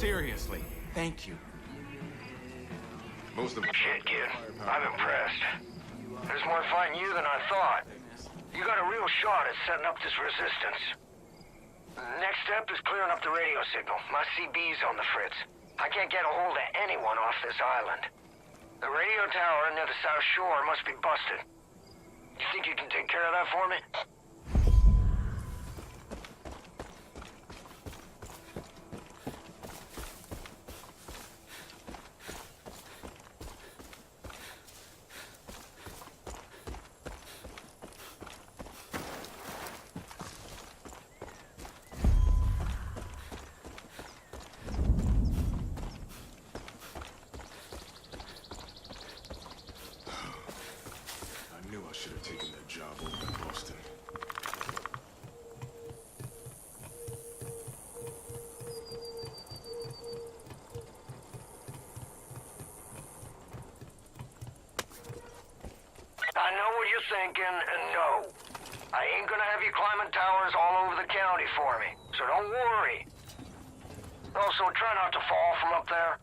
Seriously, thank you. Most of Shit, kid. I'm impressed. There's more fighting you than I thought. You got a real shot at setting up this resistance. Next step is clearing up the radio signal. My CB's on the fritz. I can't get a hold of anyone off this island. The radio tower near the South Shore must be busted. You think you can take care of that for me? I should have taken that job over in Boston. I know what you're thinking, and no. I ain't gonna have you climbing towers all over the county for me, so don't worry. Also, try not to fall from up there.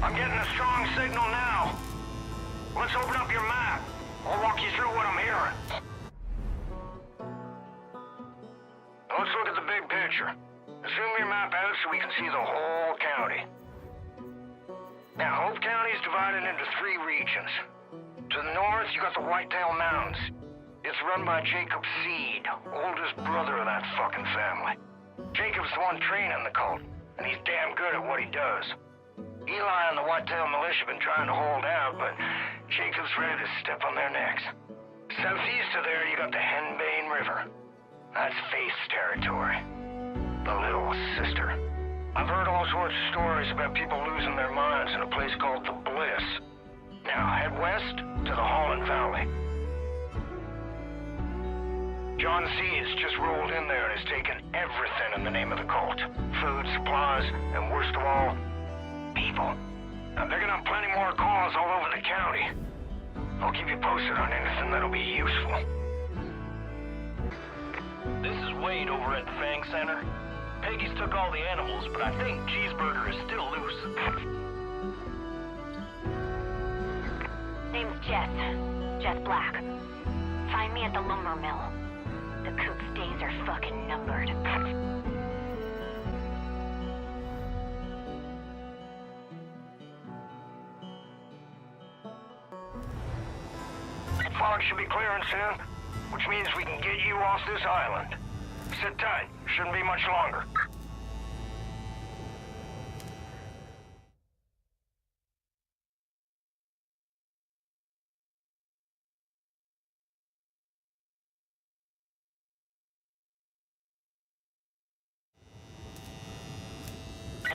I'm getting a strong signal now. Let's open up your map. I'll walk you through what I'm hearing. Let's look at the big picture. Zoom your map out so we can see the whole county. Now, Hope County is divided into 3 regions. To the north, you got the Whitetail Mountains. It's run by Jacob Seed, oldest brother of that fucking family. Jacob's the one training the cult, and he's damn good at what he does. Eli and the Whitetail Militia have been trying to hold out, but Jacob's ready to step on their necks. Southeast of there, you got the Henbane River. That's Faith's territory. The Little Sister. I've heard all sorts of stories about people losing their minds in a place called the Bliss. Now head west to the Holland Valley. John Seeds just rolled in there and has taken everything in the name of the cult. Food, supplies, and worst of all, people. I'm picking up plenty more calls all over the county. I'll keep you posted on anything that'll be useful. This is Wade over at the Fang Center. Peggy's took all the animals, but I think Cheeseburger is still loose. Name's Jess. Jess Black. Find me at the lumber mill. The coop's days are fucking numbered. Fog should be clearing soon, which means we can get you off this island. Sit tight. Shouldn't be much longer.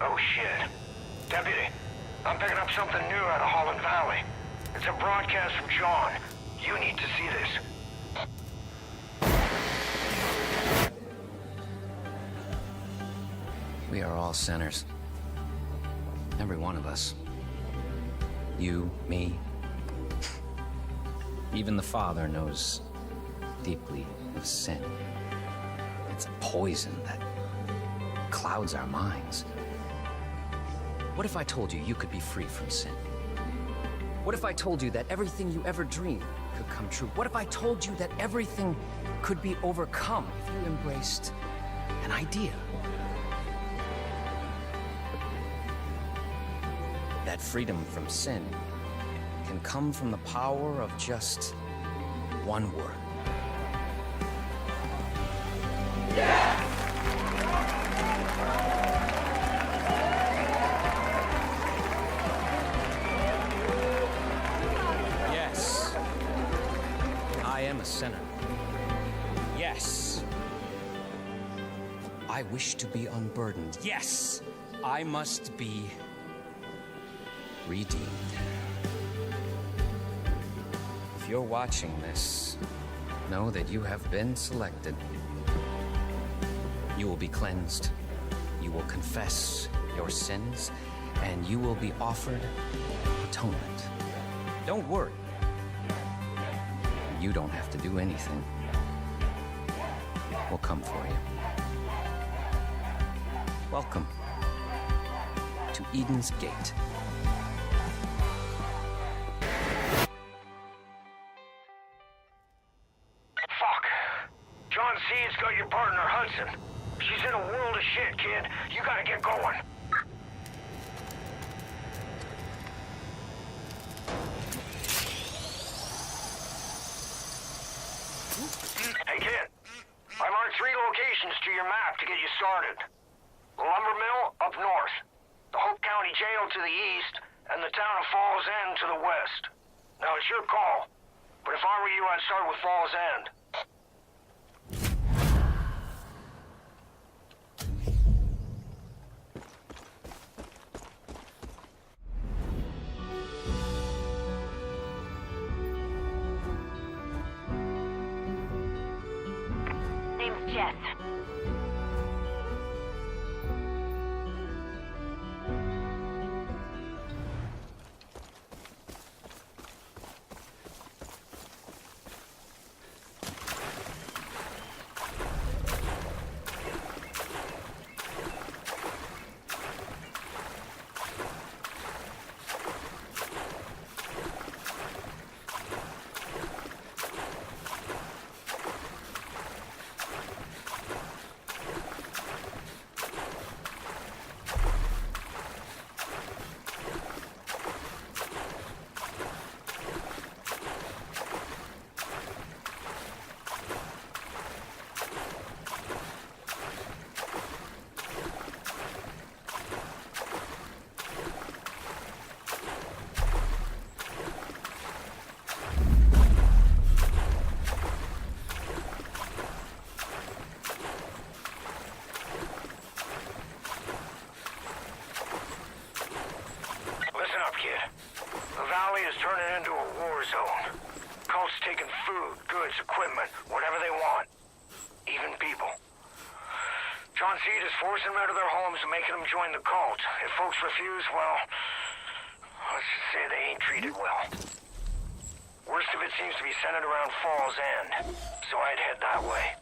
Oh shit. Deputy, I'm picking up something new out of Holland Valley. It's a broadcast from John. You need to see this. We are all sinners. Every one of us. You, me. Even the Father knows deeply of sin. It's a poison that clouds our minds. What if I told you you could be free from sin? What if I told you that everything you ever dreamed could come true? What if I told you that everything could be overcome if you embraced an idea? That freedom from sin can come from the power of just one word. Yeah! Yes, I am a sinner. Yes, I wish to be unburdened. Yes, I must be redeemed. If you're watching this, know that you have been selected. You will be cleansed. You will confess your sins, and you will be offered atonement. Don't worry. You don't have to do anything. We'll come for you. Welcome to Eden's Gate. Fuck. John C's got your partner, Hudson. She's in a world of shit, kid. You gotta get going. Hey, kid. I marked 3 locations to your map to get you started. The lumber mill up north, the Hope County Jail to the east, and the town of Falls End to the west. Now, it's your call, but if I were you, I'd start with Falls End. Name's Jess. Turning into a war zone. Cults taking food, goods, equipment, whatever they want. Even people. John Seed is forcing them out of their homes and making them join the cult. If folks refuse, well, let's just say they ain't treated well. Worst of it seems to be centered around Falls End, so I'd head that way.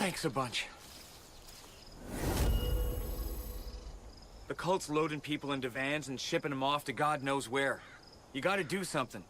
Thanks a bunch. The cult's loading people into vans and shipping them off to God knows where. You gotta do something.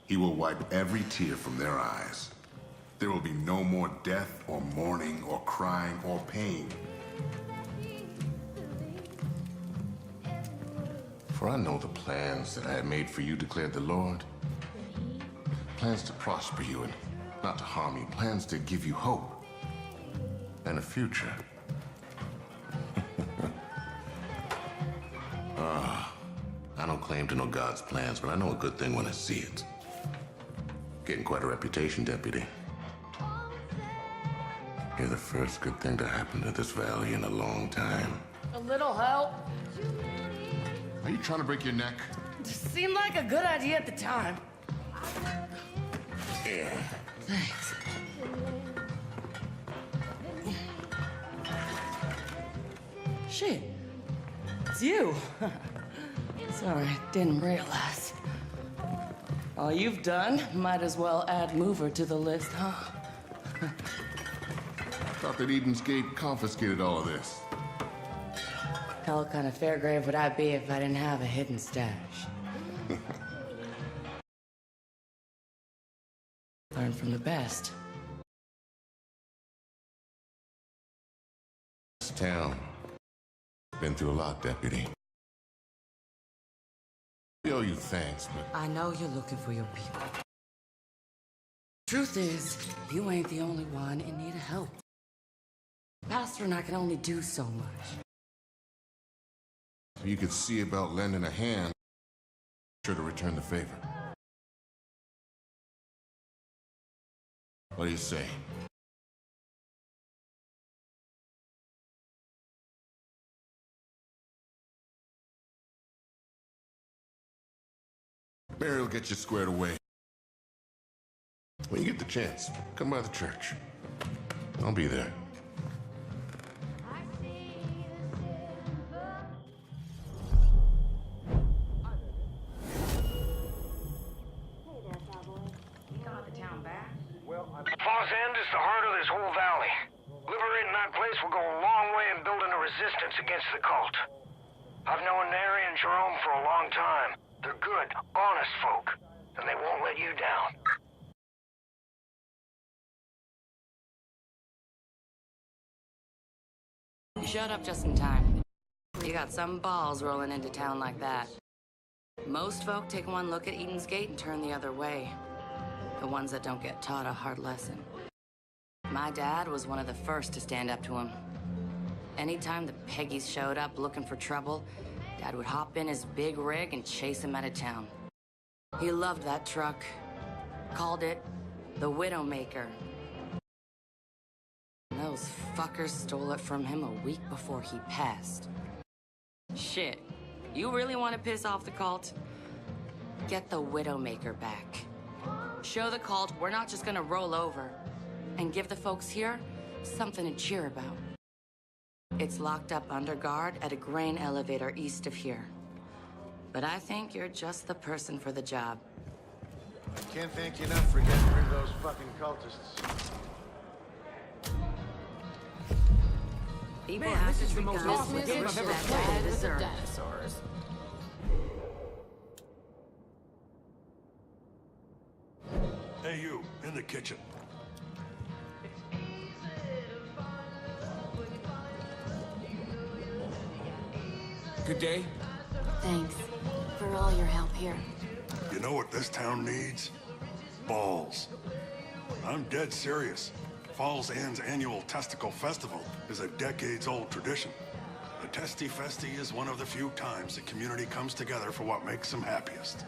He will wipe every tear from their eyes. There will be no more death or mourning or crying or pain. For I know the plans that I had made for you, declared the Lord. Plans to prosper you and not to harm you. Plans to give you hope and a future. I don't claim to know God's plans, but I know a good thing when I see it. Getting quite a reputation, Deputy. You're the first good thing to happen to this valley in a long time. A little help? Are you trying to break your neck? Seemed like a good idea at the time. Yeah. Thanks. Shit. It's you. Sorry, didn't realize. All you've done, might as well add mover to the list, huh? Thought that Eden's Gate confiscated all of this. Hell kind of fair grave would I be if I didn't have a hidden stash? Learn from the best. This town been through a lot, Deputy. We owe you thanks, but I know you're looking for your people. Truth is, you ain't the only one in need of help. Pastor and I can only do so much. if you could see about lending a hand, sure to return the favor. What do you say? Barry will get you squared away. When you get the chance, come by the church. I'll be there. Falls End is the heart of this whole valley. Liberating that place will go a long way in building a resistance against the cult. I've known Neri and Jerome for a long time. They're good, honest folk, and they won't let you down. You showed up just in time. You got some balls rolling into town like that. Most folk take one look at Eden's Gate and turn the other way. The ones that don't get taught a hard lesson. My dad was one of the first to stand up to him. Anytime the Peggies showed up looking for trouble, Dad would hop in his big rig and chase him out of town. He loved that truck. Called it the Widowmaker. And those fuckers stole it from him a week before he passed. Shit, you really want to piss off the cult? Get the Widowmaker back. Show the cult we're not just gonna roll over. And give the folks here something to cheer about. It's locked up under guard at a grain elevator east of here. But I think you're just the person for the job. Can't thank you enough for getting rid of those fucking cultists. People have to treat guns with the shit that they deserve. Dinosaurs. Hey, you, in the kitchen. Good day. Thanks for all your help here. You know what this town needs? Balls. I'm dead serious. Falls End's annual Testicle Festival is a decades-old tradition. The Testy Festy is one of the few times the community comes together for what makes them happiest.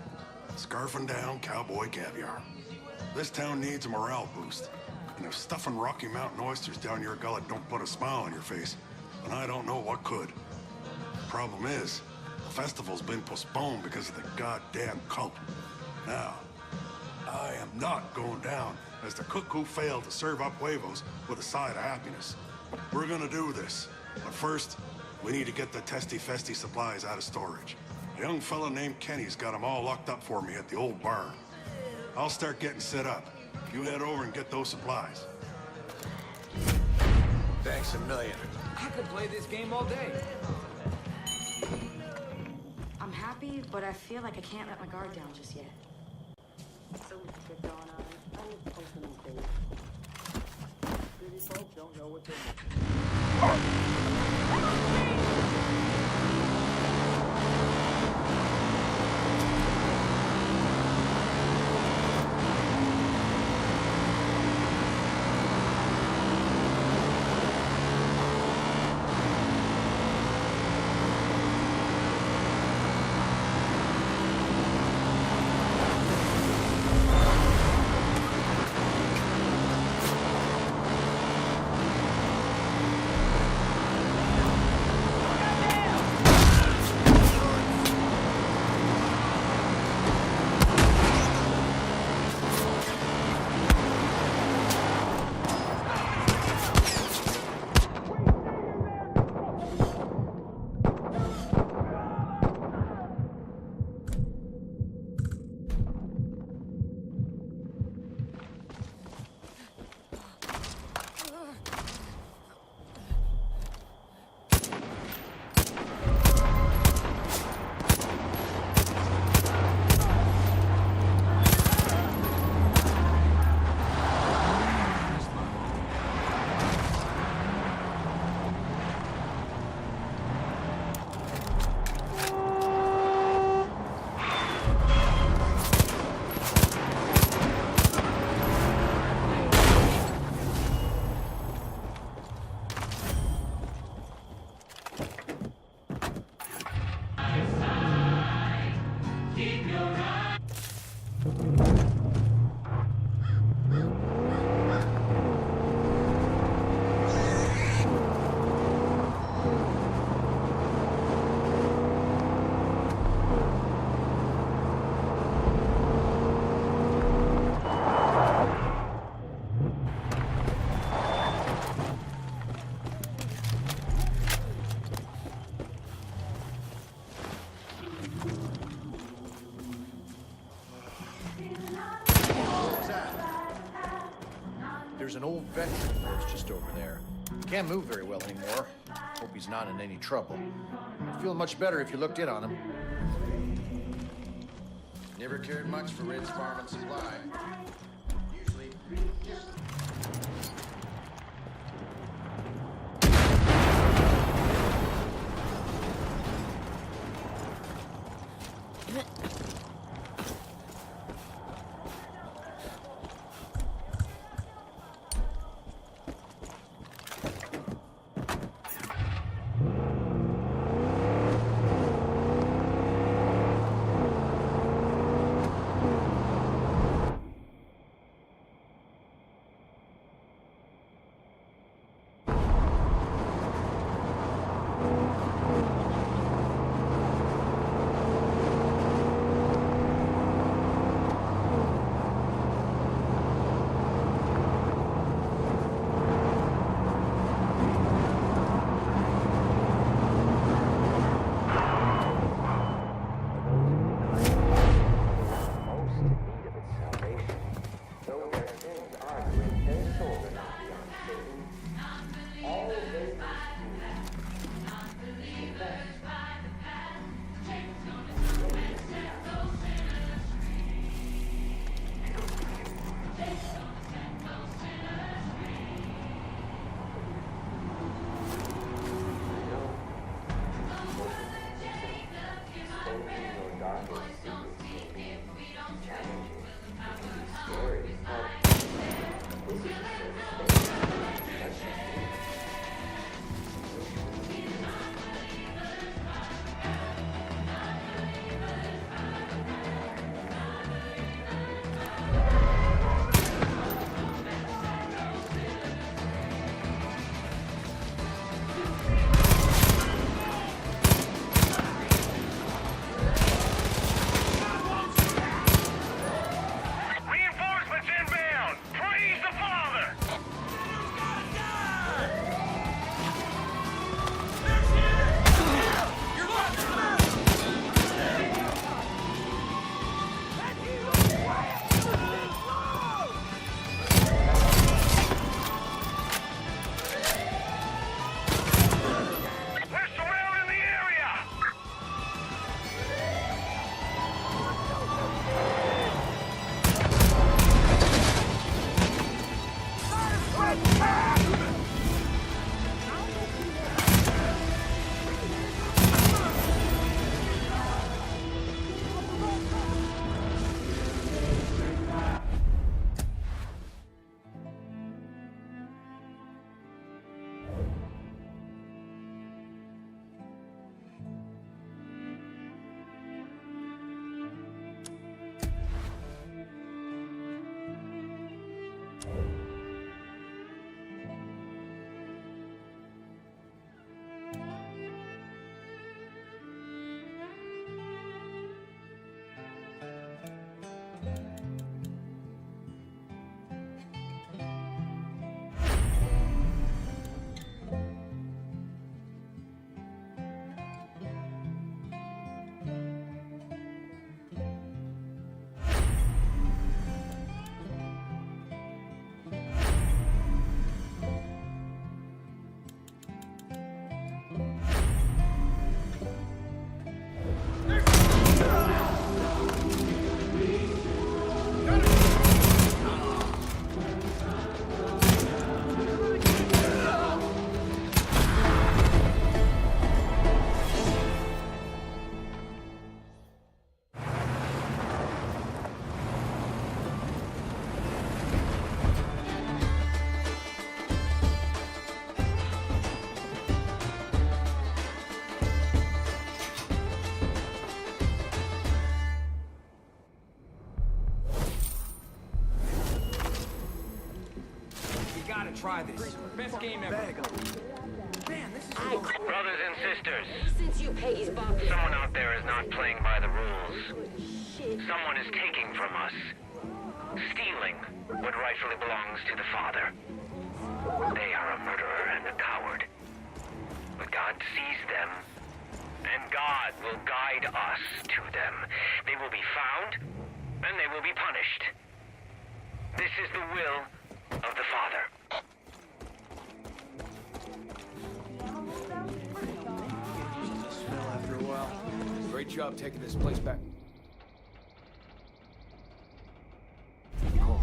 Scarfing down cowboy caviar. This town needs a morale boost. And if stuffing Rocky Mountain oysters down your gullet don't put a smile on your face, then I don't know what could. Problem is, the festival's been postponed because of the goddamn cult. Now, I am not going down as the cook who failed to serve up huevos with a side of happiness. We're gonna do this, but first, we need to get the Testy Festy supplies out of storage. A young fella named Kenny's got them all locked up for me at the old barn. I'll start getting set up. You head over and get those supplies. Thanks a million. I could play this game all day. I'm happy, but I feel like I can't let my guard down just yet. So get going on. City folk don't know what they're missing. There's an old veteran lives just over there. Can't move very well anymore. Hope he's not in any trouble. I'd feel much better if you looked in on him. Never cared much for Red's Farm and Supply. Usually... try this. Best game ever. Man, this is Brothers and sisters, Since you Peggy's box. someone out there is not playing by the rules. Someone is taking from us, stealing what rightfully belongs to the Father. They are a murderer and a coward. But God sees them, and God will guide us to them. They will be found, and they will be punished. This is the will of the Father. Smell after a while. Great job taking this place back. Cold.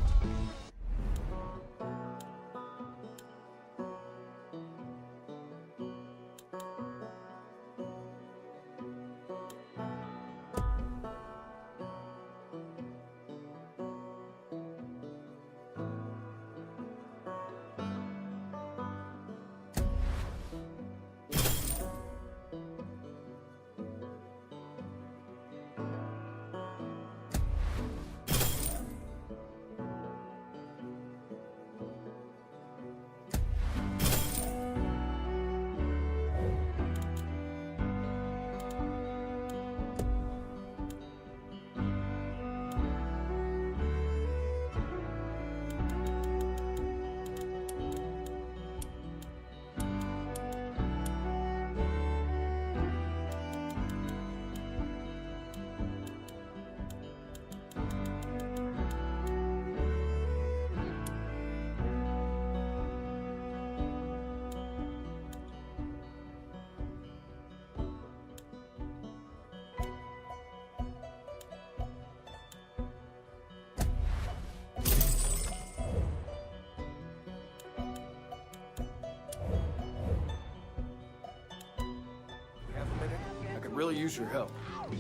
Really use your help. We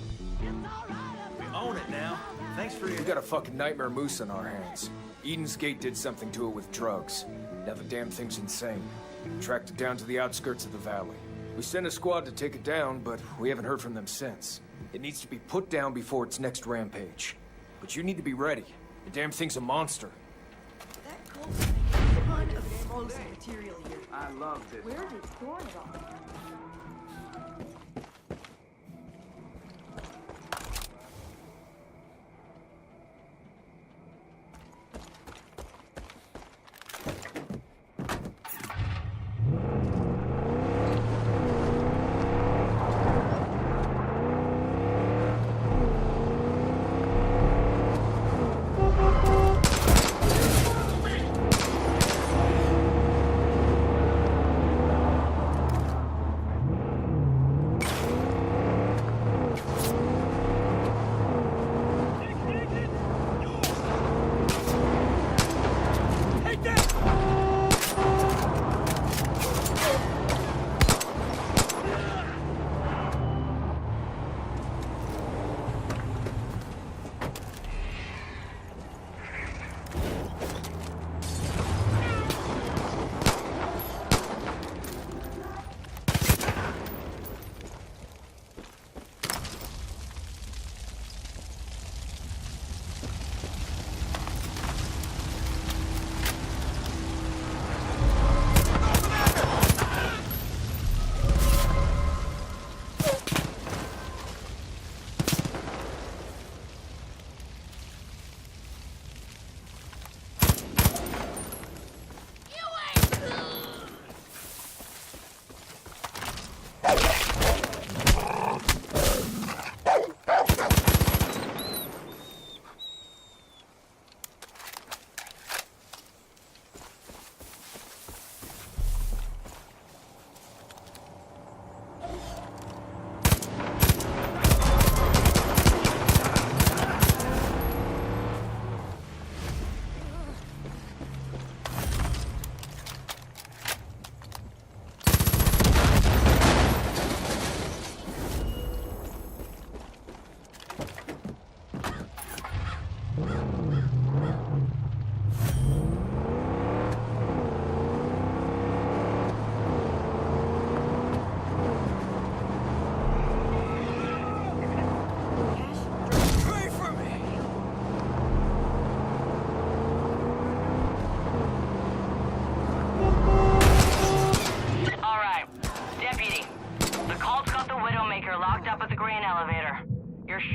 own it now. Thanks for your... We got a fucking nightmare moose on our hands. Eden's Gate did something to it with drugs. Now the damn thing's insane. Tracked it down to the outskirts of the valley. We sent a squad to take it down, but we haven't heard from them since. It needs to be put down before its next rampage. But you need to be ready. The damn thing's a monster. That Colt's a ton of explosive material here. I love this. Where did it store it all?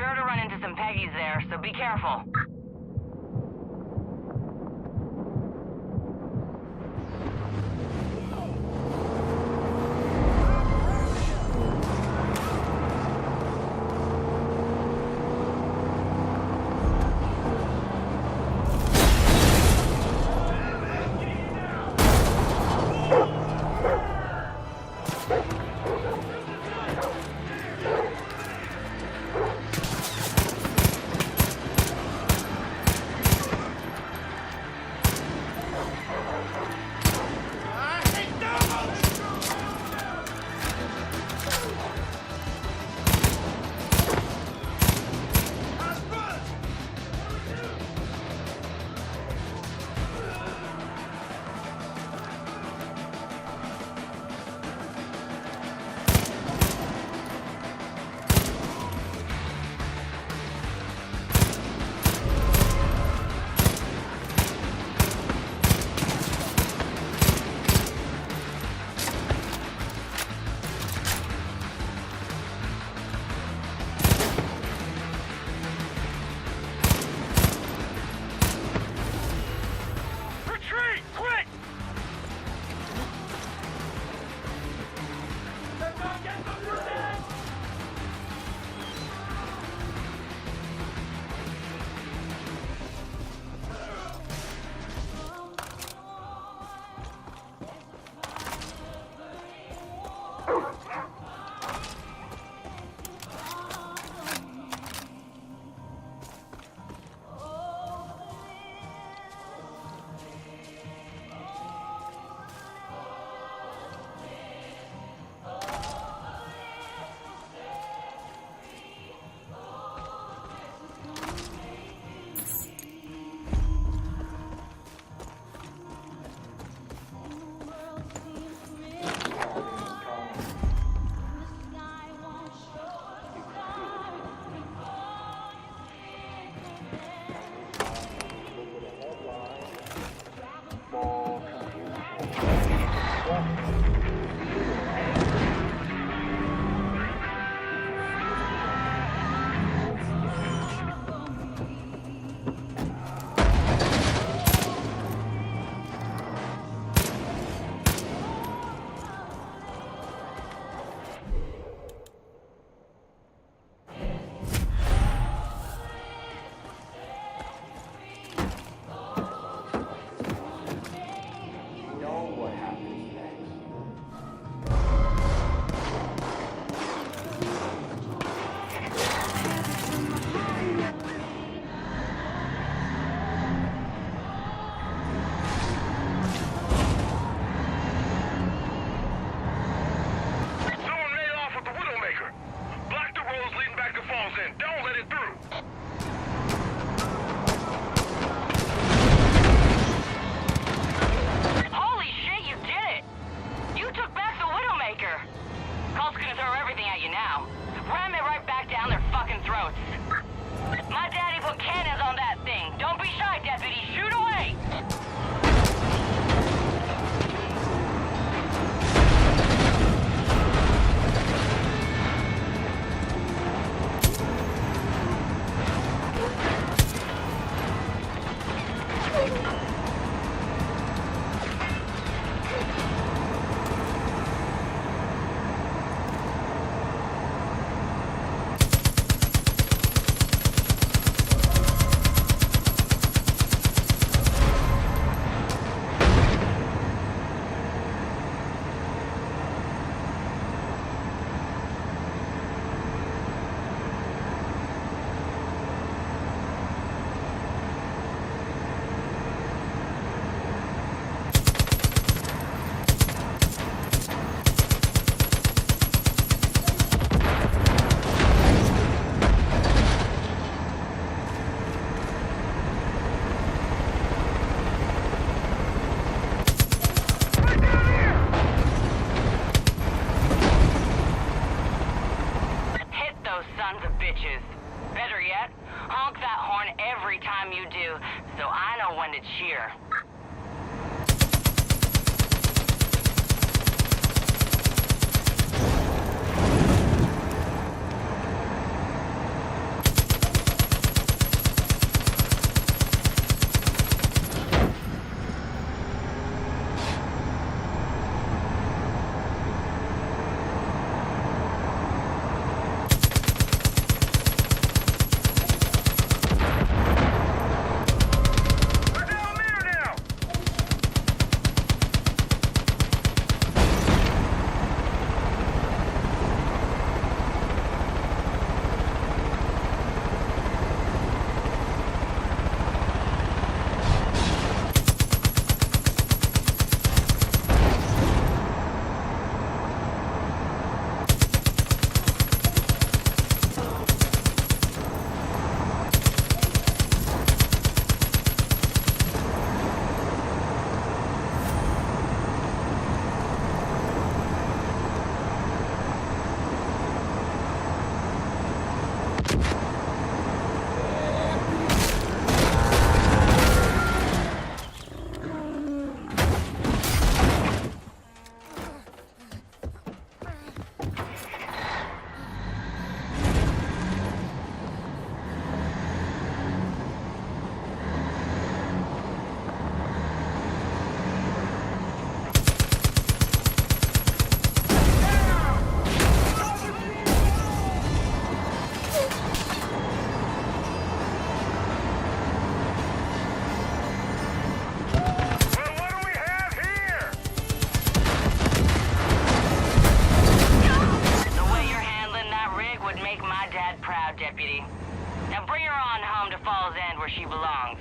sure to run into some Peggies there, so be careful. cheer. Falls End where she belongs.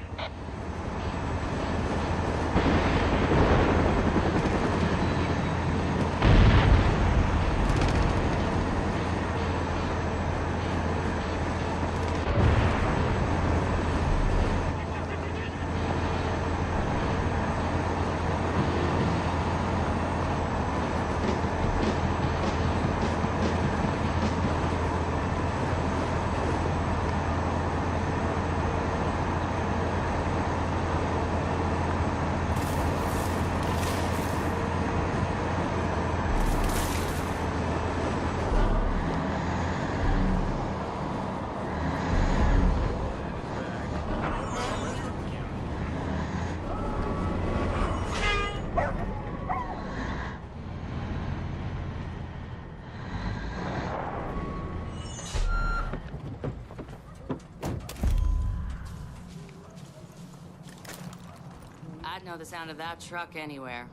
I'd know the sound of that truck anywhere.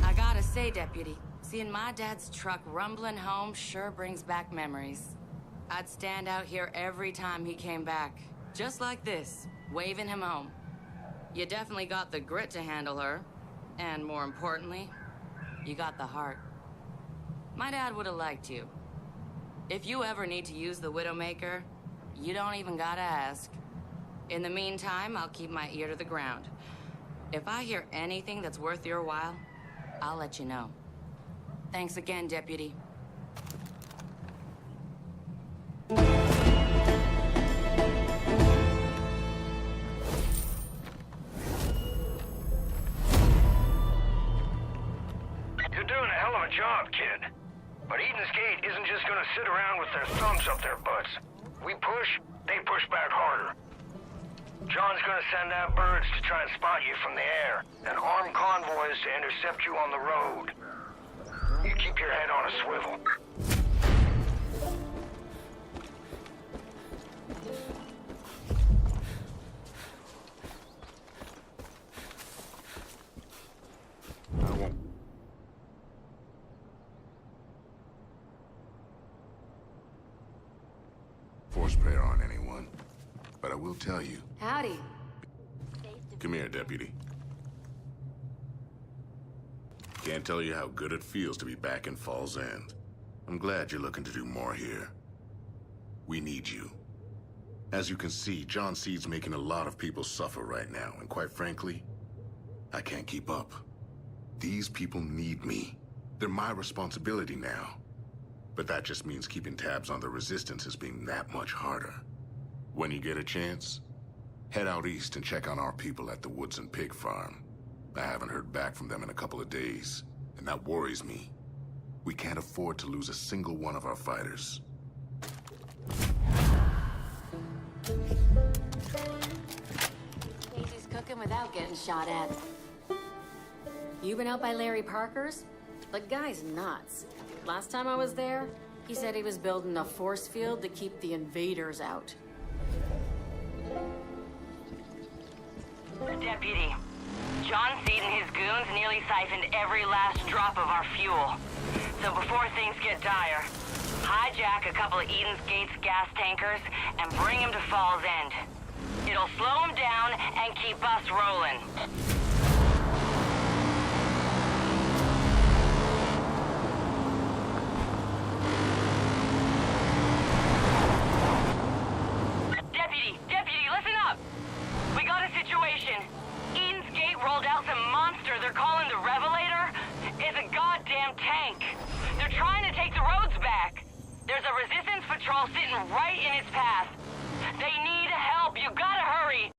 I gotta say, Deputy, seeing my dad's truck rumbling home sure brings back memories. I'd stand out here every time he came back, just like this, waving him home. You definitely got the grit to handle her, and more importantly, you got the heart. My dad would have liked you. If you ever need to use the Widowmaker, you don't even gotta ask. In the meantime, I'll keep my ear to the ground. If I hear anything that's worth your while, I'll let you know. Thanks again, Deputy. You're doing a hell of a job, kid. But Eden's Gate isn't just gonna sit around with their thumbs up their butts. We push, they push back harder. John's gonna send out birds to try and spot you from the air, and armed convoys to intercept you on the road. You keep your head on a swivel. I won't. Force prayer on anyone, but I will tell you. Howdy. Come here, Deputy. Can't tell you how good it feels to be back in Falls End. I'm glad you're looking to do more here. We need you. As you can see, John Seed's making a lot of people suffer right now, and quite frankly, I can't keep up. These people need me. They're my responsibility now. But that just means keeping tabs on the resistance is being that much harder. When you get a chance, head out east and check on our people at the Woods and Pig Farm. I haven't heard back from them in a couple of days, and that worries me. We can't afford to lose a single one of our fighters. Casey's cooking without getting shot at. You been out by Larry Parker's? The guy's nuts. Last time I was there, he said he was building a force field to keep the invaders out. Deputy, John Seed and his goons nearly siphoned every last drop of our fuel. So before things get dire, hijack a couple of Eden's Gate's gas tankers and bring them to Falls End. It'll slow them down and keep us rolling. Deputy, listen up! We got a situation. Eden's Gate rolled out some monster they're calling the Revelator. It's a goddamn tank. They're trying to take the roads back. There's a resistance patrol sitting right in its path. They need help. You gotta hurry.